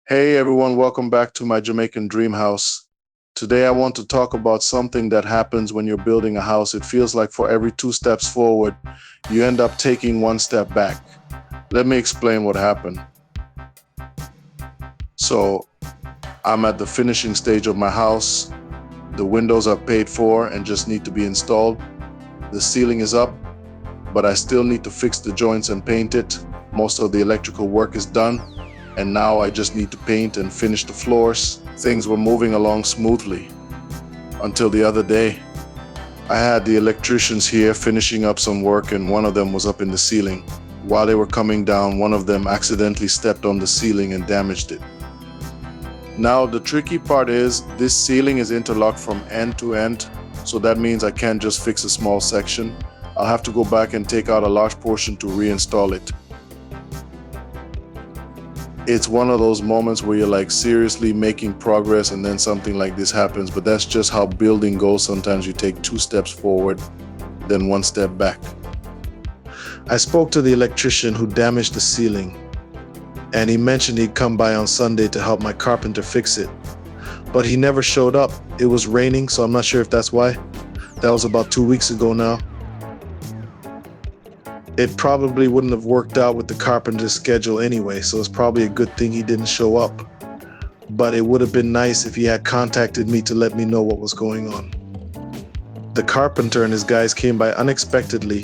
Hey everyone, welcome back to my Jamaican dream house. Today I want to talk about something that happens when you're building a house. It feels like for every two steps forward, you end up taking one step back. Let me explain what happened. So, I'm at the finishing stage of my house. The windows are paid for and just need to be installed. The ceiling is up, but I still need to fix the joints and paint it. Most of the electrical work is done, and now I just need to paint and finish the floors. Things were moving along smoothly until the other day. I had the electricians here finishing up some work, and one of them was up in the ceiling. While they were coming down, one of them accidentally stepped on the ceiling and damaged it. Now the tricky part is this ceiling is interlocked from end to end, so that means I can't just fix a small section. I'll have to go back and take out a large portion to reinstall it. It's one of those moments where you're like seriously making progress and then something like this happens, but that's just how building goes. Sometimes you take two steps forward, then one step back. I spoke to the electrician who damaged the ceiling, and he mentioned he'd come by on Sunday to help my carpenter fix it. But he never showed up. It was raining, so I'm not sure if that's why. That was about 2 weeks ago now. It probably wouldn't have worked out with the carpenter's schedule anyway, so it's probably a good thing he didn't show up. But it would have been nice if he had contacted me to let me know what was going on. The carpenter and his guys came by unexpectedly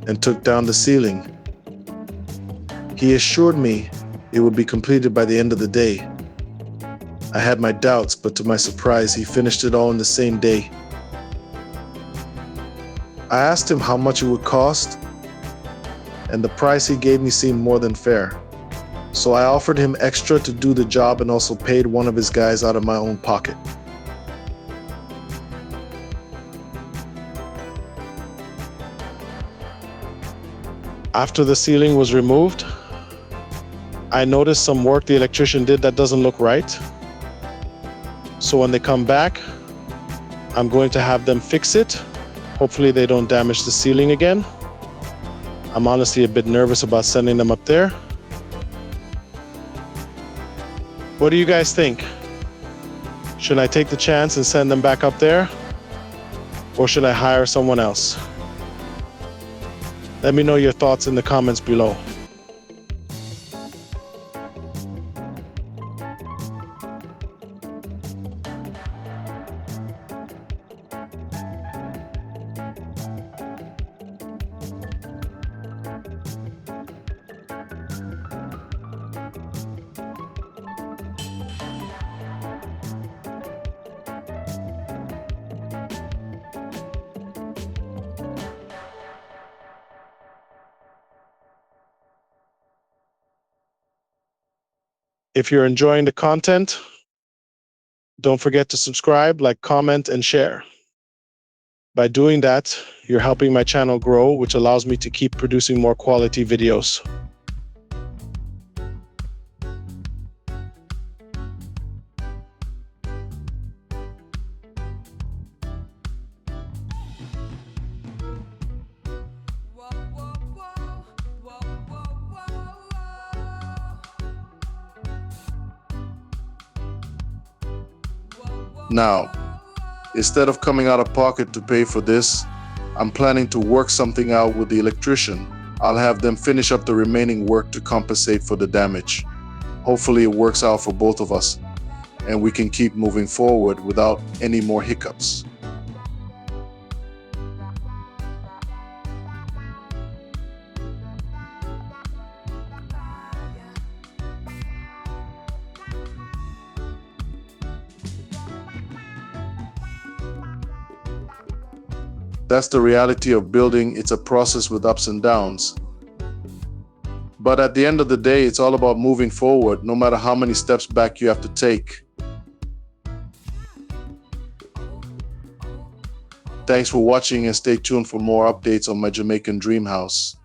and took down the ceiling. He assured me it would be completed by the end of the day. I had my doubts, but to my surprise, he finished it all in the same day. I asked him how much it would cost, and the price he gave me seemed more than fair. So I offered him extra to do the job and also paid one of his guys out of my own pocket. After the ceiling was removed, I noticed some work the electrician did that doesn't look right. So when they come back, I'm going to have them fix it. Hopefully they don't damage the ceiling again. I'm honestly a bit nervous about sending them up there. What do you guys think? Should I take the chance and send them back up there? Or should I hire someone else? Let me know your thoughts in the comments below. If you're enjoying the content, don't forget to subscribe, like, comment, and share. By doing that, you're helping my channel grow, which allows me to keep producing more quality videos. Now, instead of coming out of pocket to pay for this, I'm planning to work something out with the electrician. I'll have them finish up the remaining work to compensate for the damage. Hopefully it works out for both of us, and we can keep moving forward without any more hiccups. That's the reality of building. It's a process with ups and downs. But at the end of the day, it's all about moving forward, no matter how many steps back you have to take. Thanks for watching, and stay tuned for more updates on my Jamaican dream house.